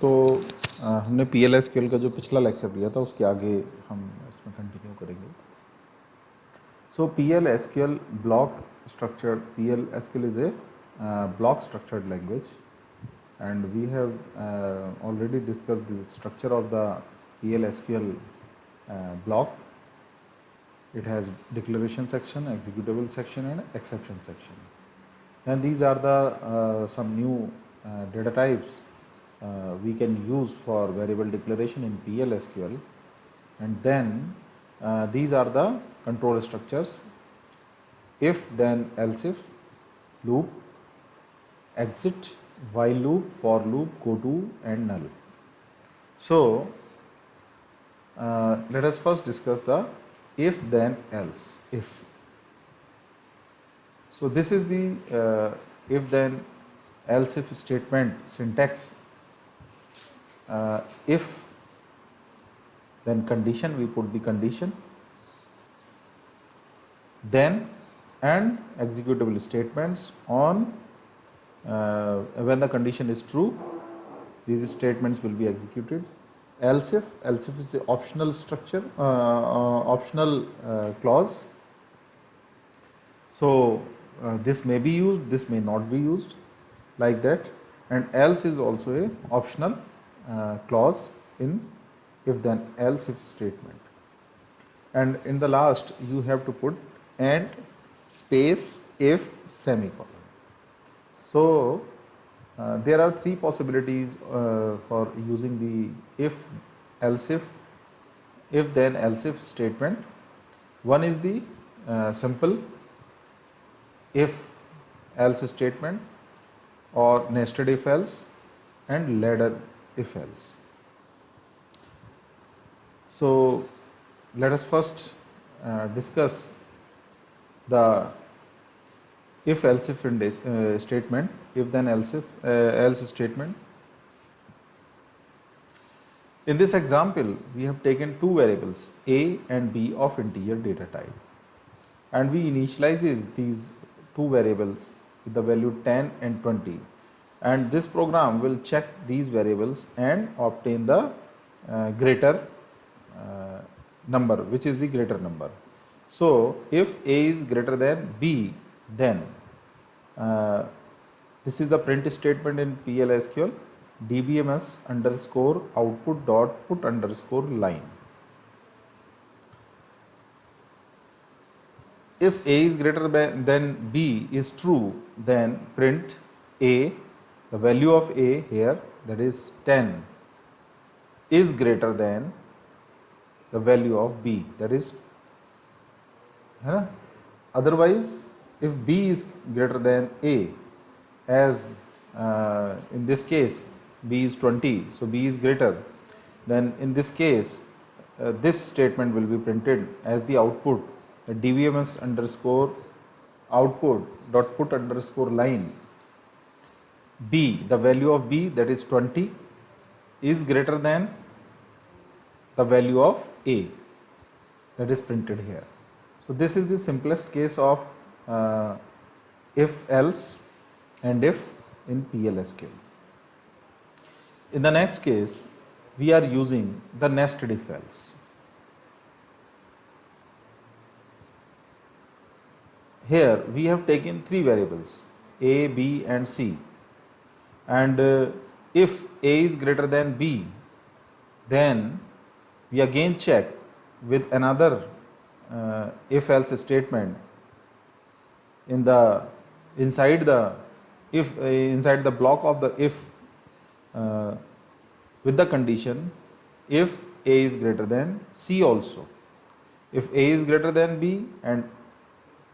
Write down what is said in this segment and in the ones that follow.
तो हमने PL/SQL का जो पिछला लेक्चर दिया था उसके आगे हम इसमें कंटिन्यू करेंगे. So PL/SQL block structured, PL/SQL is a block structured language, and we have already discussed the structure of the PL/SQL block. It has declaration section, executable section, and exception section. And these are the some new data types we can use for variable declaration in PL/SQL. And then these are the control structures: if, then, else if, loop, exit, while loop, for loop, goto, and null. So let us first discuss the if, then, else, if. So this is the if, then, else if statement syntax. If, then condition, we put the condition, then, and executable statements on when the condition is true, these statements will be executed. Else if is the optional structure, optional clause. So this may be used, this may not be used, like that. And else is also a optional clause in if, then, else if statement. And in the last you have to put and space if semicolon. So there are three possibilities for using the if, else if, then, else if statement. One is the simple if else statement, or nested if else, and ladder if else. So let us first discuss the if else if statement, if, then, else if else statement. In this example, we have taken two variables a and b of integer data type, and we initialize these two variables with the value 10 and 20, and this program will check these variables and obtain the greater number, which is the greater number. So if a is greater than b, then this is the print statement in PL/SQL: dbms underscore output dot put underscore line. If a is greater than b is true, then print a, the value of a here, that is 10, is greater than the value of b, that is otherwise if b is greater than a, as in this case b is 20, so b is greater, then in this case this statement will be printed as the output, the dbms underscore output dot put underscore line. B, the value of b, that is 20, is greater than the value of a, that is printed here. So this is the simplest case of if, else, and if in PL/SQL. In the next case, we are using the nested if else. Here we have taken three variables a, b, and c, and if a is greater than b, then we again check with another if else statement in the inside the if inside the block of the if with the condition if a is greater than c also. If a is greater than b and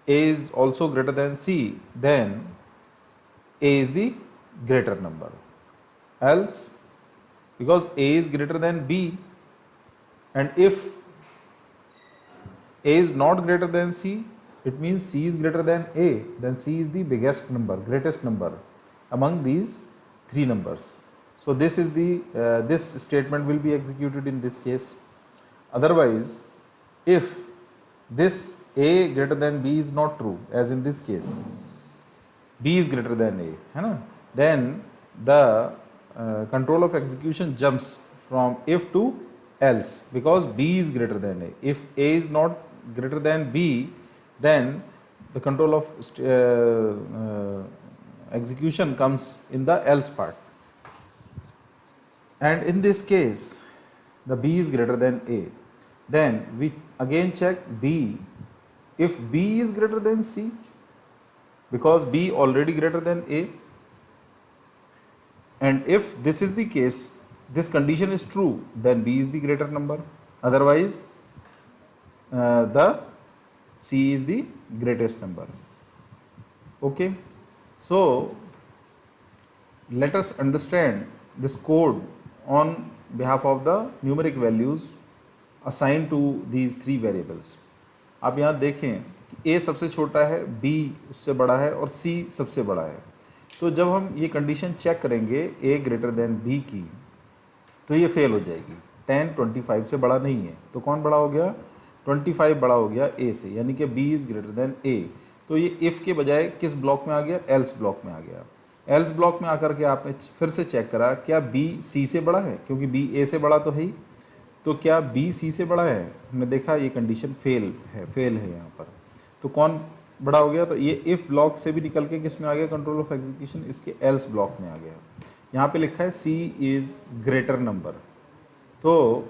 a is also greater than c, then a is the greater number. Else, because a is greater than b, and if a is not greater than c, it means c is greater than a, then c is the biggest number, greatest number among these three numbers. So this is the this statement will be executed in this case. Otherwise, if this a greater than b is not true, as in this case b is greater than a, then the control of execution jumps from if to else because B is greater than A. If A is not greater than B, then the control of execution comes in the else part. And in this case, the B is greater than A. Then we again check B. If B is greater than C, because B already greater than A, and if this is the case, this condition is true, then B is the greater number. Otherwise, the C is the greatest number. Okay, so let us understand this code on behalf of the numeric values assigned to these three variables. आप यहाँ देखें कि A सबसे छोटा है, B उससे बड़ा है और C सबसे बड़ा है. तो जब हम ये कंडीशन चेक करेंगे A ग्रेटर देन B की, तो ये फेल हो जाएगी. 10 25 से बड़ा नहीं है, तो कौन बड़ा हो गया? 25 बड़ा हो गया A से, यानी कि B is greater than A. तो ये इफ़ के बजाय किस ब्लॉक में आ गया? एल्स ब्लॉक में आ गया. एल्स ब्लॉक में आकर के आपने फिर से चेक करा क्या B C से बड़ा है, क्योंकि B A से बड़ा तो है ही. तो क्या B C से बड़ा है? हमने देखा ये कंडीशन फेल है यहाँ पर. तो कौन बड़ा हो गया? तो ये इफ़ ब्लॉक से भी निकल के किस में आ गया? कंट्रोल ऑफ एग्जीक्यूशन इसके एल्स ब्लॉक में आ गया. यहाँ पे लिखा है C इज ग्रेटर नंबर. तो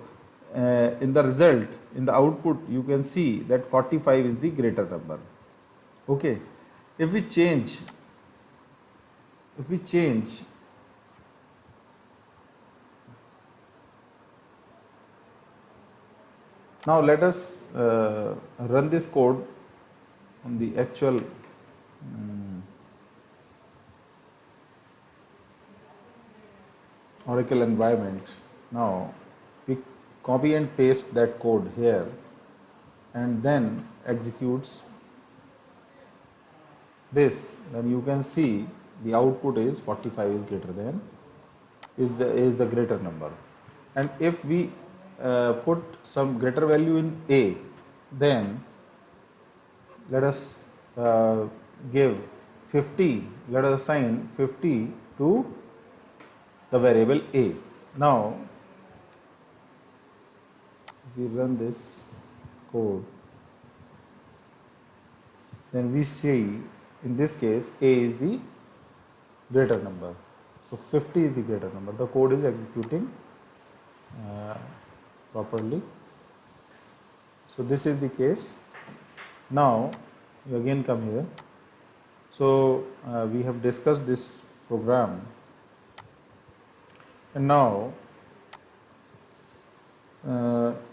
in the result, in the output, you can see that 45 is the greater number. Okay, if we change now let us run this code on the actual Oracle environment. Now we copy and paste that code here and then executes this, then you can see the output is 45 is greater than is the greater number. And if we put some greater value in A, then let us give 50, let us assign 50 to the variable A. Now we run this code, then we see in this case A is the greater number. So 50 is the greater number. The code is executing properly. So this is the case. Now you again come here. So we have discussed this program, and now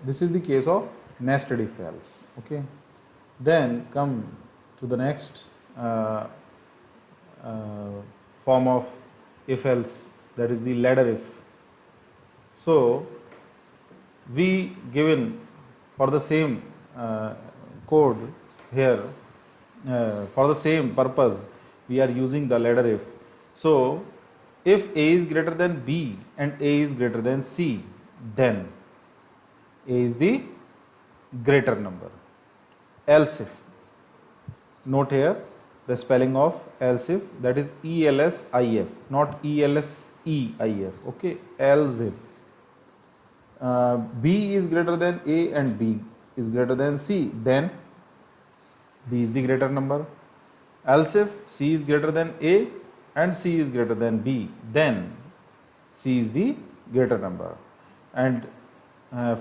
this is the case of nested if else. Okay, then come to the next form of if else, that is the ladder if. So we given for the same code here, for the same purpose we are using the ladder if. So if A is greater than B and A is greater than C, then A is the greater number. Else if, note here the spelling of else if, that is ELSIF, not ELSEIF. Okay, else if B is greater than A and B is greater than C, then B is the greater number. Else if C is greater than A and C is greater than B, then C is the greater number. And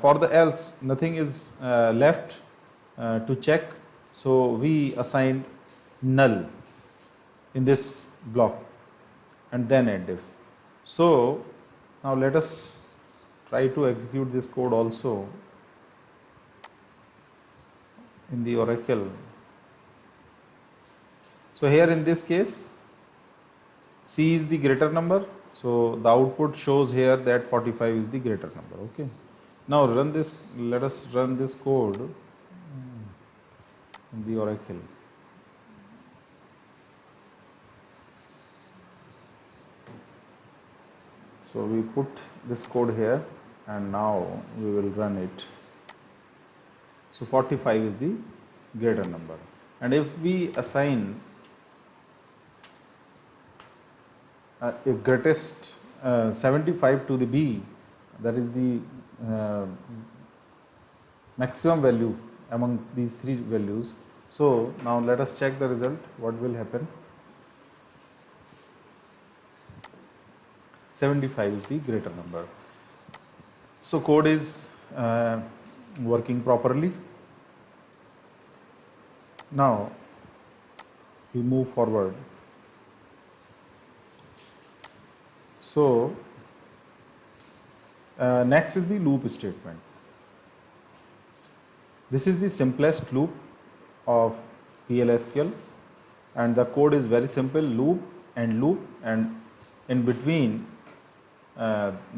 for the else, nothing is left to check, so we assign null in this block and then end if. So now let us try to execute this code also in the Oracle. So here in this case C is the greater number, so the output shows here that 45 is the greater number. Okay, now run this, let us run this code in the Oracle. So we put this code here and now we will run it. So 45 is the greater number, and if we assign a greatest 75 to the b, that is the uh, maximum value among these three values. So now let us check the result. What will happen? 75 is the greater number. So code is working properly. Now we move forward. So next is the loop statement. This is the simplest loop of PLSQL, and the code is very simple: loop, and in between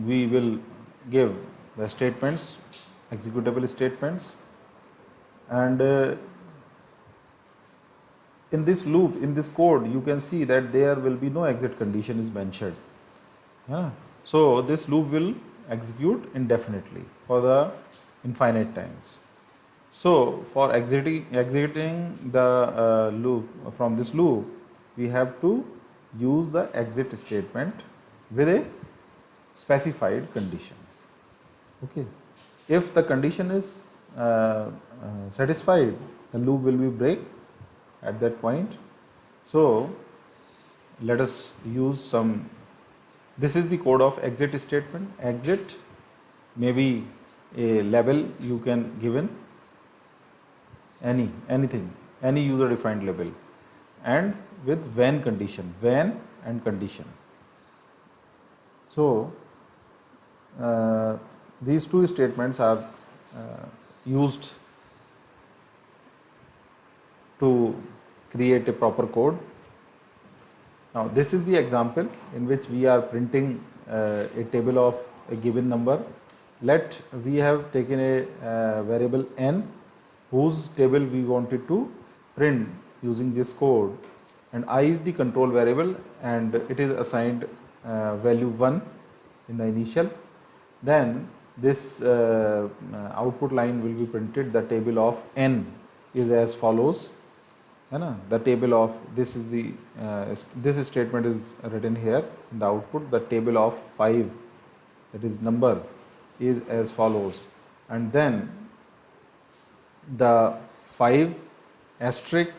we will give the statements, executable statements, and in this loop, in this code, you can see that there will be no exit condition is mentioned. So this loop will execute indefinitely for the infinite times. So for exiting the loop, from this loop, we have to use the exit statement with a specified condition. Okay. If the condition is satisfied, the loop will be break at that point. So let us use some. This is the code of exit statement. Exit may be a label you can given, anything, any user defined label, and with when condition, when and condition. So these two statements are used to create a proper code. Now this is the example in which we are printing a table of a given number. Let we have taken a variable n whose table we wanted to print using this code, and I is the control variable, and it is assigned value 1 in the initial. Then this output line will be printed. The table of n is as follows. The table of this is the this statement is written here in the output. The table of 5, that is number, is as follows, and then the 5 asterisk,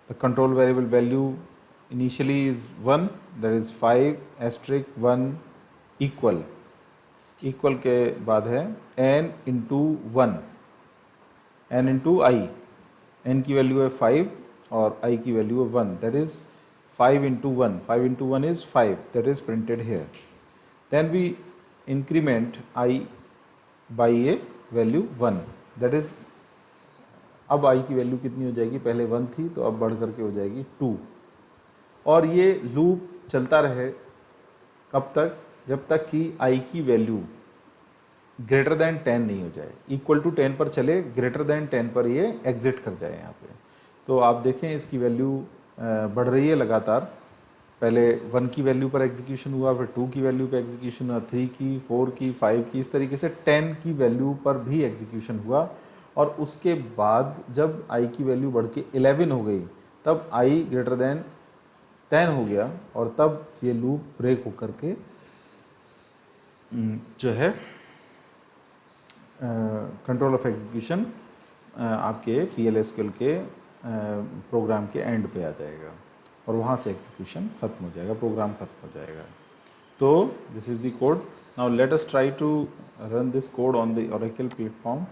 the control variable value initially is 1, that is 5 asterisk 1 equal के बाद है n into 1, n into I, n की value है 5 और I की value है 1, that is 5 into 1, 5 into 1 is 5, that is printed here. Then we increment I by a value 1, that is अब I की वैल्यू कितनी हो जाएगी, पहले 1 थी तो अब बढ़ करके हो जाएगी 2, और ये लूप चलता रहे कब तक, जब तक कि I की वैल्यू ग्रेटर देन 10 नहीं हो जाए, इक्वल टू 10 पर चले, ग्रेटर देन 10 पर ये एग्जिट कर जाए यहाँ पे। तो आप देखें इसकी वैल्यू बढ़ रही है लगातार, पहले 1 की वैल्यू पर एग्जीक्यूशन हुआ, फिर 2 की वैल्यू पर एग्जीक्यूशन हुआ, 3 की, 4 की, 5 की, इस तरीके से 10 की वैल्यू पर भी एग्जीक्यूशन हुआ, और उसके बाद जब I की वैल्यू बढ़ के 11 हो गई तब I ग्रेटर देन 10 हो गया, और तब ये लूप ब्रेक होकर के जो है कंट्रोल ऑफ एग्जीक्यूशन आपके PLSQL के प्रोग्राम के एंड पे आ जाएगा, और वहाँ से एग्जीक्यूशन खत्म हो जाएगा, प्रोग्राम खत्म हो जाएगा। तो this is the code. Now let us try to run this code on the Oracle platform.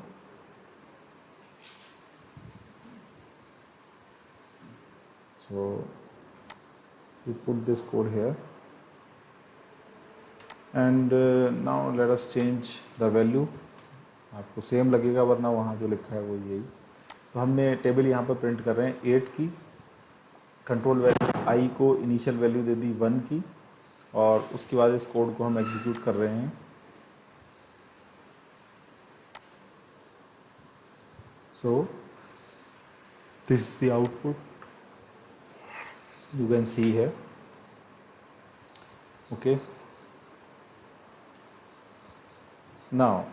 So we put this code here, and now let us change the value। आपको same लगेगा, वरना वहाँ जो लिखा है वो यही। तो हमने टेबल यहाँ पर प्रिंट कर रहे हैं 8 की, कंट्रोल वैल्यू I को इनिशियल वैल्यू दे दी 1 की, और उसके बाद इस कोड को हम एग्जीक्यूट कर रहे हैं। So this is the output you can see here। Okay, now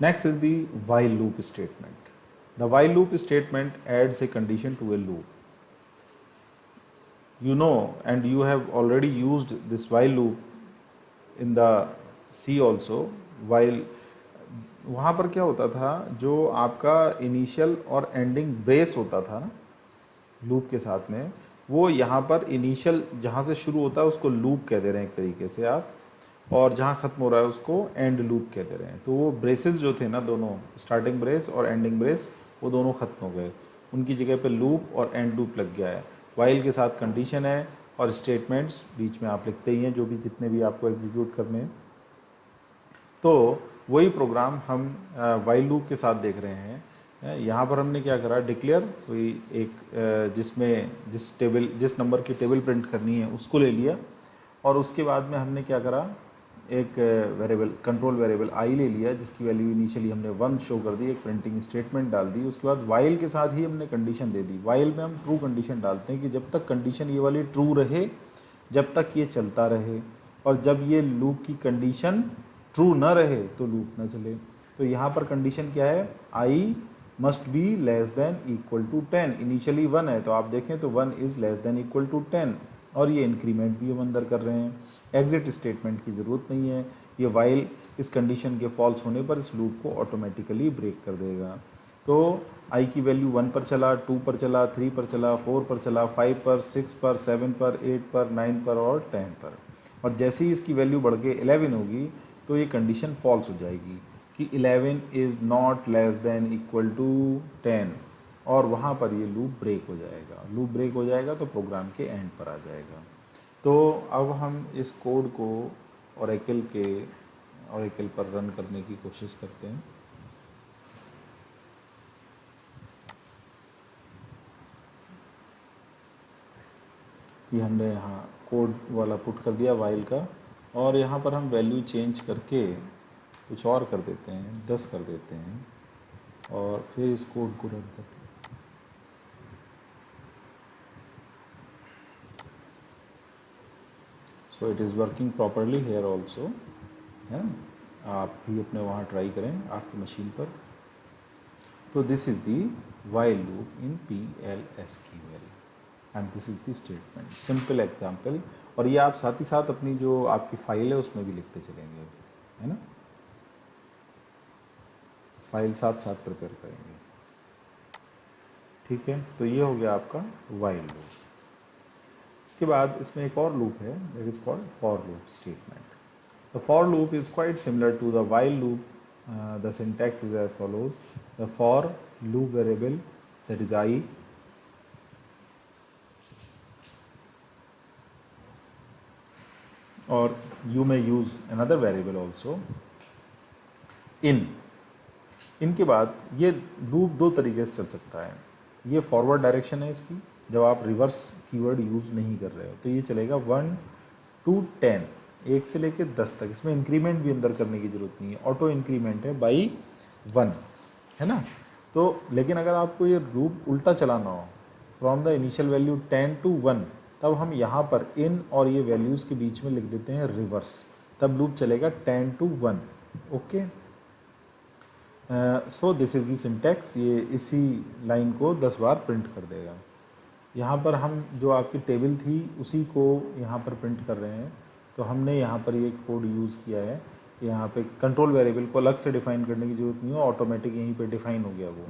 next is the while loop statement। The while loop statement adds a condition to a loop। you know, and you have already used this while loop in the C also. while वहाँ पर क्या होता था, जो आपका initial और ending brace होता था ना लूप के साथ में, वो यहाँ पर इनिशियल जहाँ से शुरू होता है उसको लूप कह दे रहे हैं एक तरीके से आप, और जहाँ ख़त्म हो रहा है उसको एंड लूप कह दे रहे हैं। तो वो ब्रेसेस जो थे ना, दोनों स्टार्टिंग ब्रेस और एंडिंग ब्रेस, वो दोनों ख़त्म हो गए, उनकी जगह पे लूप और एंड लूप लग गया है। वाइल के साथ कंडीशन है और स्टेटमेंट्स बीच में आप लिखते ही हैं जो भी जितने भी आपको एग्जीक्यूट करने हैं। तो वही प्रोग्राम हम वाइल लूप के साथ देख रहे हैं। यहाँ पर हमने क्या करा, डिक्लेयर कोई एक जिसमें जिस नंबर की टेबल प्रिंट करनी है उसको ले लिया, और उसके बाद में हमने क्या करा, एक वेरिएबल कंट्रोल वेरिएबल आई ले लिया जिसकी वैल्यू इनिशियली हमने 1 शो कर दी, एक प्रिंटिंग स्टेटमेंट डाल दी। उसके बाद वाइल के साथ ही हमने कंडीशन दे दी। वाइल में हम ट्रू कंडीशन डालते हैं कि जब तक कंडीशन ये वाली ट्रू रहे, जब तक ये चलता रहे, और जब ये लूप की कंडीशन ट्रू ना रहे तो लूप ना चले। तो यहाँ पर कंडीशन क्या है, I must be less than equal to 10। Initially 1 है तो आप देखें तो 1 is less than equal to 10, और ये इंक्रीमेंट भी हम अंदर कर रहे हैं। एग्जिट स्टेटमेंट की ज़रूरत नहीं है, ये वाइल इस कंडीशन के फॉल्स होने पर इस लूप को ऑटोमेटिकली ब्रेक कर देगा। तो आई की वैल्यू 1 पर चला, 2 पर चला, 3 पर चला, 4 पर चला, 5 पर, 6 पर, 7 पर, 8 पर, 9 पर और 10 पर, और जैसे ही इसकी वैल्यू बढ़ के 11 होगी तो ये कंडीशन फॉल्स हो जाएगी कि 11 is not less than equal to 10, और वहाँ पर ये लूप ब्रेक हो जाएगा। लूप ब्रेक हो जाएगा तो प्रोग्राम के एंड पर आ जाएगा। तो अब हम इस कोड को ओरेकल पर रन करने की कोशिश करते हैं। ये हमने यहाँ कोड वाला पुट कर दिया वाइल का, और यहाँ पर हम वैल्यू चेंज करके कुछ और कर देते हैं, 10 कर देते हैं, और फिर इस कोड को रन करते हैं। So it is working properly here also, है ना। आप भी अपने वहाँ ट्राई करें आपकी मशीन पर। तो this is the while loop in PLSQL and this is the statement, simple example. और ये आप साथ ही साथ अपनी जो आपकी फाइल है उसमें भी लिखते चलेंगे, है ना, फाइल साथ साथ प्रिपेयर करेंगे। ठीक है, तो ये हो गया आपका वाइल लूप। इसके बाद इसमें एक और लूप है, that is called for loop statement. The for loop is quite similar to the while loop. The syntax is as follows, the for loop variable that is I और you may use another variable also in। इनके बाद ये loop दो तरीके से चल सकता है। ये फॉरवर्ड डायरेक्शन है इसकी, जब आप रिवर्स कीवर्ड यूज़ नहीं कर रहे हो तो ये चलेगा 1 to 10, 1 से लेके 10 तक। इसमें इंक्रीमेंट भी अंदर करने की ज़रूरत नहीं है, ऑटो इंक्रीमेंट है बाई 1, है ना। तो लेकिन अगर आपको ये लूप उल्टा चलाना हो, from the initial value 10 to 1, तब हम यहाँ पर इन और ये वैल्यूज़ के बीच में लिख देते हैं रिवर्स, तब लूप चलेगा 10 to 1। Okay, so this is the syntax. ये इसी लाइन को 10 बार प्रिंट कर देगा। यहाँ पर हम जो आपकी टेबल थी उसी को यहाँ पर प्रिंट कर रहे हैं, तो हमने यहाँ पर ये कोड यूज़ किया है। यहाँ पे कंट्रोल वेरिएबल को अलग से डिफ़ाइन करने की ज़रूरत नहीं है, ऑटोमेटिक यहीं पे डिफ़ाइन हो गया वो।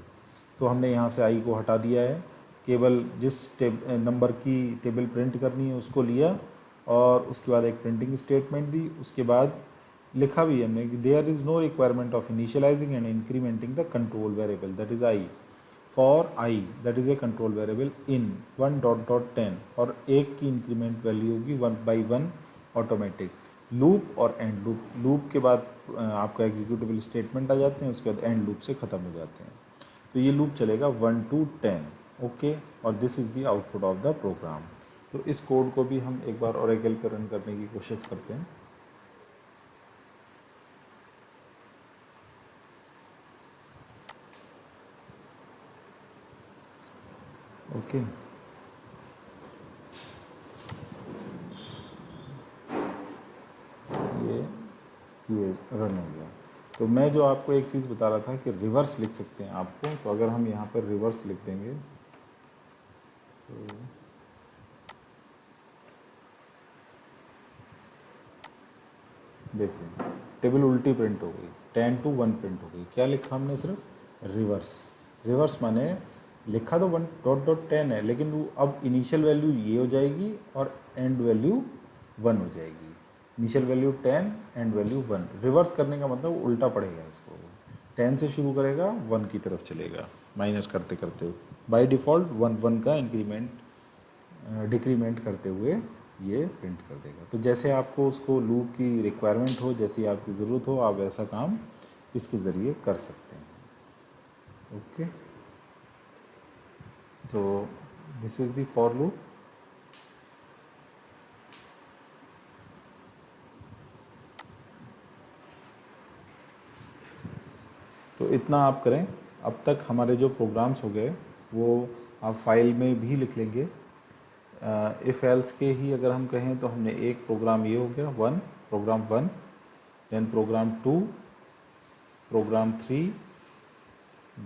तो हमने यहाँ से आई को हटा दिया है, केवल जिस नंबर की टेबल प्रिंट करनी है उसको लिया, और उसके बाद एक प्रिंटिंग स्टेटमेंट दी। उसके बाद लिखा भी हमने कि there is no requirement of initialising and incrementing the control variable that is I. For I that is a control variable in 1.10, और एक की इंक्रीमेंट वैल्यू होगी 1/1 ऑटोमेटिक। लूप और एंड लूप, लूप के बाद आपका एग्जीक्यूटेबल स्टेटमेंट आ जाते हैं, उसके बाद एंड लूप से ख़त्म हो जाते हैं। तो ये लूप चलेगा 1 to 10। ओके, और this is the output of the program. तो इस कोड को भी हम एक बार ओरेकल पर रन करने की कोशिश करते हैं। ओके, ये रन हो गया। तो मैं जो आपको एक चीज़ बता रहा था कि रिवर्स लिख सकते हैं आपको, तो अगर हम यहाँ पर रिवर्स लिख देंगे तो देखिए टेबल उल्टी प्रिंट हो गई, 10 to 1 प्रिंट हो गई। क्या लिखा हमने? सिर्फ रिवर्स। रिवर्स माने लिखा तो 1.10 है, लेकिन वो अब इनिशियल वैल्यू ये हो जाएगी और एंड वैल्यू 1 हो जाएगी। Initial value 10, and value 1। Reverse करने का मतलब उल्टा पड़ेगा इसको। 10 से शुरू करेगा, 1 की तरफ चलेगा माइनस करते करते। बाय डिफ़ॉल्ट 1 का इंक्रीमेंट डिक्रीमेंट करते हुए ये प्रिंट कर देगा। तो जैसे आपको उसको लूप की रिक्वायरमेंट हो, जैसी आपकी ज़रूरत हो, आप ऐसा काम इसके ज़रिए कर सकते हैं। ओके, तो this is the for loop. तो इतना आप करें। अब तक हमारे जो प्रोग्राम्स हो गए वो आप फाइल में भी लिख लेंगे। इफ़ एल्स के ही अगर हम कहें तो हमने एक प्रोग्राम ये हो गया one, program 1, then program 2, program 3,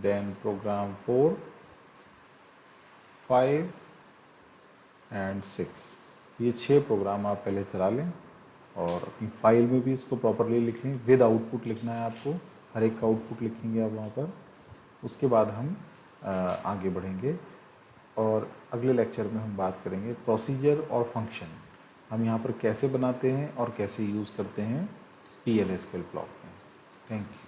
then program 4, 5 and 6। ये 6 प्रोग्राम आप पहले चला लें और अपनी फाइल में भी इसको प्रॉपरली लिख लें। विद आउटपुट लिखना है आपको, हर एक का आउटपुट लिखेंगे आप वहाँ पर। उसके बाद हम आगे बढ़ेंगे और अगले लेक्चर में हम बात करेंगे प्रोसीजर और फंक्शन हम यहाँ पर कैसे बनाते हैं और कैसे यूज़ करते हैं PL SQL ब्लॉक में। Thank you.